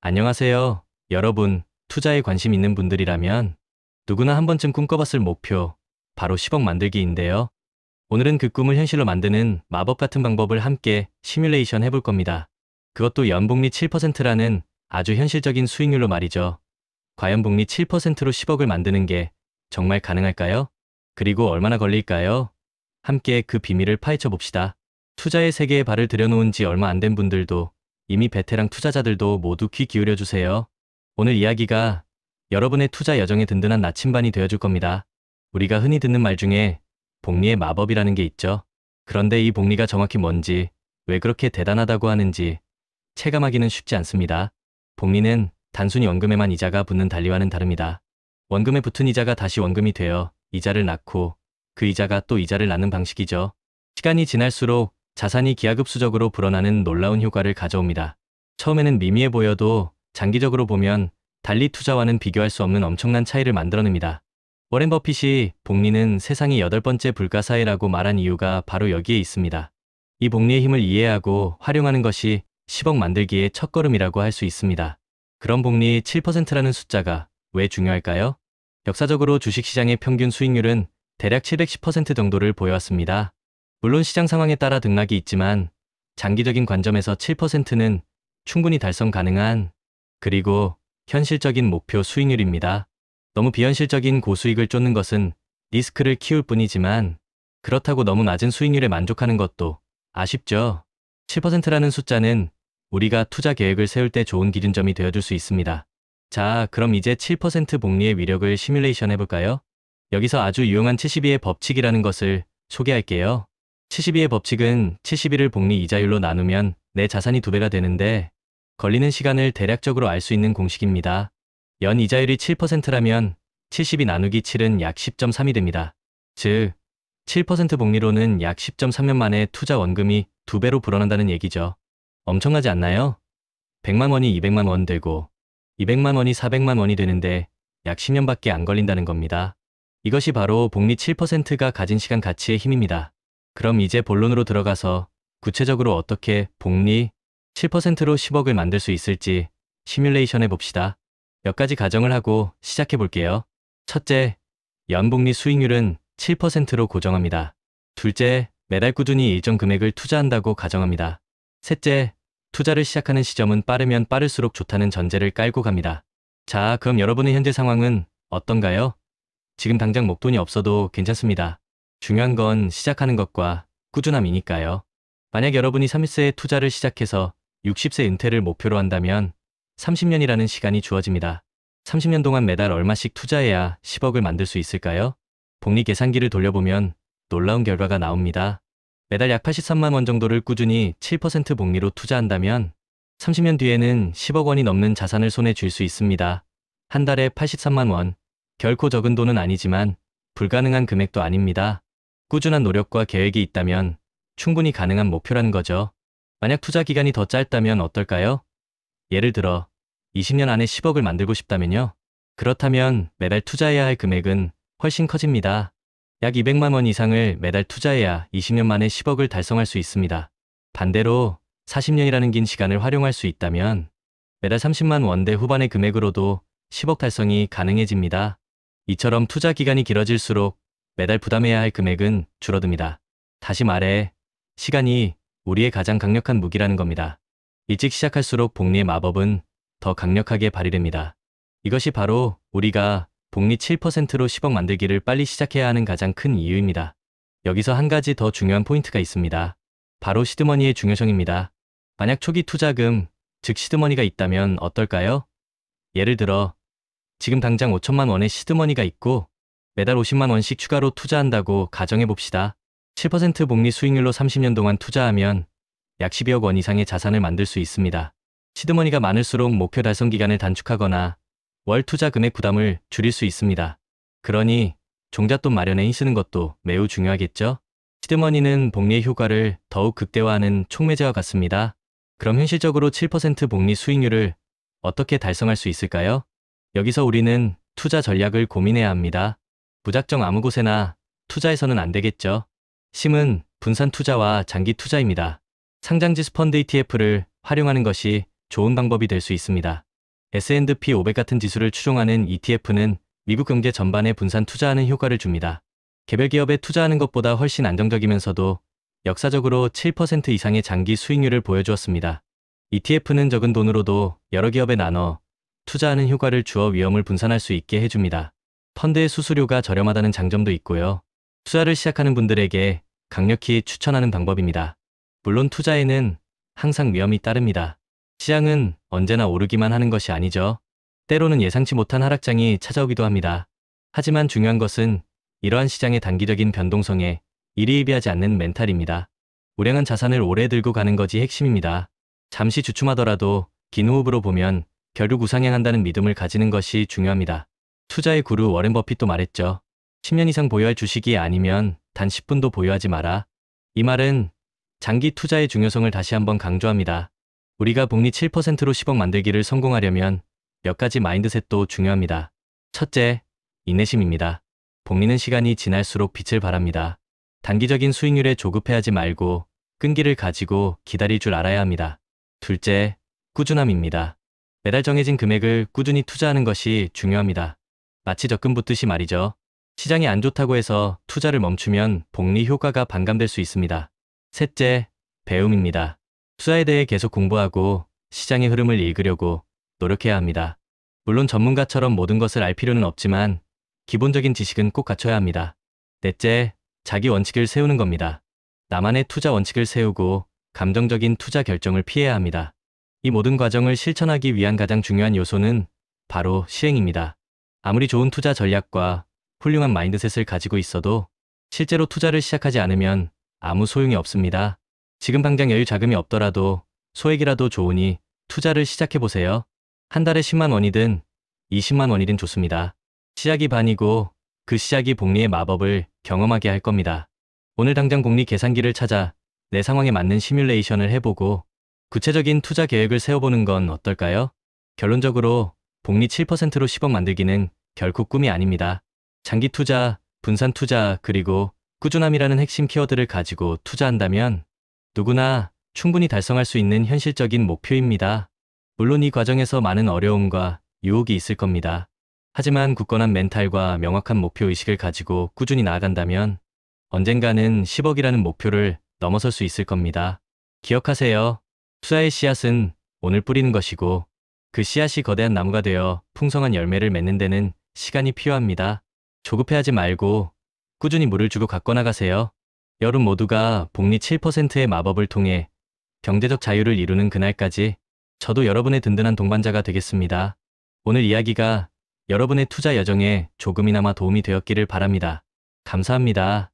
안녕하세요. 여러분, 투자에 관심 있는 분들이라면 누구나 한 번쯤 꿈꿔봤을 목표, 바로 10억 만들기인데요. 오늘은 그 꿈을 현실로 만드는 마법 같은 방법을 함께 시뮬레이션 해볼 겁니다. 그것도 연복리 7%라는 아주 현실적인 수익률로 말이죠. 과연 복리 7%로 10억을 만드는 게 정말 가능할까요? 그리고 얼마나 걸릴까요? 함께 그 비밀을 파헤쳐 봅시다. 투자의 세계에 발을 들여놓은 지 얼마 안 된 분들도, 이미 베테랑 투자자들도 모두 귀 기울여 주세요. 오늘 이야기가 여러분의 투자 여정에 든든한 나침반이 되어줄 겁니다. 우리가 흔히 듣는 말 중에 복리의 마법이라는 게 있죠. 그런데 이 복리가 정확히 뭔지, 왜 그렇게 대단하다고 하는지 체감하기는 쉽지 않습니다. 복리는 단순히 원금에만 이자가 붙는 달리와는 다릅니다. 원금에 붙은 이자가 다시 원금이 되어 이자를 낳고 그 이자가 또 이자를 낳는 방식이죠. 시간이 지날수록 자산이 기하급수적으로 불어나는 놀라운 효과를 가져옵니다. 처음에는 미미해 보여도 장기적으로 보면 달리 투자와는 비교할 수 없는 엄청난 차이를 만들어냅니다. 워렌 버핏이 복리는 세상의 8번째 불가사의라고 말한 이유가 바로 여기에 있습니다. 이 복리의 힘을 이해하고 활용하는 것이 10억 만들기의 첫걸음이라고 할 수 있습니다. 그럼 복리 7%라는 숫자가 왜 중요할까요? 역사적으로 주식시장의 평균 수익률은 대략 710% 정도를 보여왔습니다. 물론 시장 상황에 따라 등락이 있지만 장기적인 관점에서 7%는 충분히 달성 가능한, 그리고 현실적인 목표 수익률입니다. 너무 비현실적인 고수익을 쫓는 것은 리스크를 키울 뿐이지만 그렇다고 너무 낮은 수익률에 만족하는 것도 아쉽죠. 7%라는 숫자는 우리가 투자 계획을 세울 때 좋은 기준점이 되어줄 수 있습니다. 자, 그럼 이제 7% 복리의 위력을 시뮬레이션 해볼까요? 여기서 아주 유용한 72의 법칙이라는 것을 소개할게요. 72의 법칙은 71을 복리 이자율로 나누면 내 자산이 2배가 되는데, 걸리는 시간을 대략적으로 알 수 있는 공식입니다. 연 이자율이 7%라면 72 나누기 7은 약 10.3이 됩니다. 즉, 7% 복리로는 약 10.3년 만에 투자 원금이 2배로 불어난다는 얘기죠. 엄청나지 않나요? 100만 원이 200만 원 되고 200만 원이 400만 원이 되는데 약 10년밖에 안 걸린다는 겁니다. 이것이 바로 복리 7%가 가진 시간 가치의 힘입니다. 그럼 이제 본론으로 들어가서 구체적으로 어떻게 복리 7%로 10억을 만들 수 있을지 시뮬레이션 해봅시다. 몇 가지 가정을 하고 시작해 볼게요. 첫째, 연복리 수익률은 7%로 고정합니다. 둘째, 매달 꾸준히 일정 금액을 투자한다고 가정합니다. 셋째, 투자를 시작하는 시점은 빠르면 빠를수록 좋다는 전제를 깔고 갑니다. 자, 그럼 여러분의 현재 상황은 어떤가요? 지금 당장 목돈이 없어도 괜찮습니다. 중요한 건 시작하는 것과 꾸준함이니까요. 만약 여러분이 30세에 투자를 시작해서 60세 은퇴를 목표로 한다면 30년이라는 시간이 주어집니다. 30년 동안 매달 얼마씩 투자해야 10억을 만들 수 있을까요? 복리 계산기를 돌려보면 놀라운 결과가 나옵니다. 매달 약 83만 원 정도를 꾸준히 7% 복리로 투자한다면 30년 뒤에는 10억 원이 넘는 자산을 손에 쥘 수 있습니다. 한 달에 83만 원, 결코 적은 돈은 아니지만 불가능한 금액도 아닙니다. 꾸준한 노력과 계획이 있다면 충분히 가능한 목표라는 거죠. 만약 투자 기간이 더 짧다면 어떨까요? 예를 들어 20년 안에 10억을 만들고 싶다면요. 그렇다면 매달 투자해야 할 금액은 훨씬 커집니다. 약 200만 원 이상을 매달 투자해야 20년 만에 10억을 달성할 수 있습니다. 반대로 40년이라는 긴 시간을 활용할 수 있다면 매달 30만 원대 후반의 금액으로도 10억 달성이 가능해집니다. 이처럼 투자 기간이 길어질수록 매달 부담해야 할 금액은 줄어듭니다. 다시 말해, 시간이 우리의 가장 강력한 무기라는 겁니다. 일찍 시작할수록 복리의 마법은 더 강력하게 발휘됩니다. 이것이 바로 우리가 복리 7%로 10억 만들기를 빨리 시작해야 하는 가장 큰 이유입니다. 여기서 한 가지 더 중요한 포인트가 있습니다. 바로 시드머니의 중요성입니다. 만약 초기 투자금, 즉 시드머니가 있다면 어떨까요? 예를 들어 지금 당장 5천만 원의 시드머니가 있고 매달 50만 원씩 추가로 투자한다고 가정해봅시다. 7% 복리 수익률로 30년 동안 투자하면 약 12억 원 이상의 자산을 만들 수 있습니다. 시드머니가 많을수록 목표 달성 기간을 단축하거나 월 투자 금액 부담을 줄일 수 있습니다. 그러니 종잣돈 마련에 힘쓰는 것도 매우 중요하겠죠? 시드머니는 복리의 효과를 더욱 극대화하는 촉매제와 같습니다. 그럼 현실적으로 7% 복리 수익률을 어떻게 달성할 수 있을까요? 여기서 우리는 투자 전략을 고민해야 합니다. 무작정 아무 곳에나 투자해서는 안 되겠죠. 심은 분산 투자와 장기 투자입니다. 상장지수 펀드 ETF를 활용하는 것이 좋은 방법이 될 수 있습니다. S&P 500 같은 지수를 추종하는 ETF는 미국 경제 전반에 분산 투자하는 효과를 줍니다. 개별 기업에 투자하는 것보다 훨씬 안정적이면서도 역사적으로 7% 이상의 장기 수익률을 보여주었습니다. ETF는 적은 돈으로도 여러 기업에 나눠 투자하는 효과를 주어 위험을 분산할 수 있게 해줍니다. 펀드의 수수료가 저렴하다는 장점도 있고요. 투자를 시작하는 분들에게 강력히 추천하는 방법입니다. 물론 투자에는 항상 위험이 따릅니다. 시장은 언제나 오르기만 하는 것이 아니죠. 때로는 예상치 못한 하락장이 찾아오기도 합니다. 하지만 중요한 것은 이러한 시장의 단기적인 변동성에 일희일비하지 않는 멘탈입니다. 우량한 자산을 오래 들고 가는 것이 핵심입니다. 잠시 주춤하더라도 긴 호흡으로 보면 결국 우상향한다는 믿음을 가지는 것이 중요합니다. 투자의 구루 워렌 버핏도 말했죠. 10년 이상 보유할 주식이 아니면 단 10분도 보유하지 마라. 이 말은 장기 투자의 중요성을 다시 한번 강조합니다. 우리가 복리 7%로 10억 만들기를 성공하려면 몇 가지 마인드셋도 중요합니다. 첫째, 인내심입니다. 복리는 시간이 지날수록 빛을 발합니다. 단기적인 수익률에 조급해하지 말고 끈기를 가지고 기다릴 줄 알아야 합니다. 둘째, 꾸준함입니다. 매달 정해진 금액을 꾸준히 투자하는 것이 중요합니다. 마치 적금 붙듯이 말이죠. 시장이 안 좋다고 해서 투자를 멈추면 복리 효과가 반감될 수 있습니다. 셋째, 배움입니다. 투자에 대해 계속 공부하고 시장의 흐름을 읽으려고 노력해야 합니다. 물론 전문가처럼 모든 것을 알 필요는 없지만 기본적인 지식은 꼭 갖춰야 합니다. 넷째, 자기 원칙을 세우는 겁니다. 나만의 투자 원칙을 세우고 감정적인 투자 결정을 피해야 합니다. 이 모든 과정을 실천하기 위한 가장 중요한 요소는 바로 실행입니다. 아무리 좋은 투자 전략과 훌륭한 마인드셋을 가지고 있어도 실제로 투자를 시작하지 않으면 아무 소용이 없습니다. 지금 당장 여유 자금이 없더라도 소액이라도 좋으니 투자를 시작해보세요. 한 달에 10만 원이든 20만 원이든 좋습니다. 시작이 반이고 그 시작이 복리의 마법을 경험하게 할 겁니다. 오늘 당장 복리 계산기를 찾아 내 상황에 맞는 시뮬레이션을 해보고 구체적인 투자 계획을 세워보는 건 어떨까요? 결론적으로 복리 7%로 10억 만들기는 결코 꿈이 아닙니다. 장기 투자, 분산 투자, 그리고 꾸준함이라는 핵심 키워드를 가지고 투자한다면 누구나 충분히 달성할 수 있는 현실적인 목표입니다. 물론 이 과정에서 많은 어려움과 유혹이 있을 겁니다. 하지만 굳건한 멘탈과 명확한 목표 의식을 가지고 꾸준히 나아간다면 언젠가는 10억이라는 목표를 넘어설 수 있을 겁니다. 기억하세요. 투자의 씨앗은 오늘 뿌리는 것이고 그 씨앗이 거대한 나무가 되어 풍성한 열매를 맺는 데는 시간이 필요합니다. 조급해하지 말고 꾸준히 물을 주고 가꿔 나가세요. 여러분 모두가 복리 7%의 마법을 통해 경제적 자유를 이루는 그날까지 저도 여러분의 든든한 동반자가 되겠습니다. 오늘 이야기가 여러분의 투자 여정에 조금이나마 도움이 되었기를 바랍니다. 감사합니다.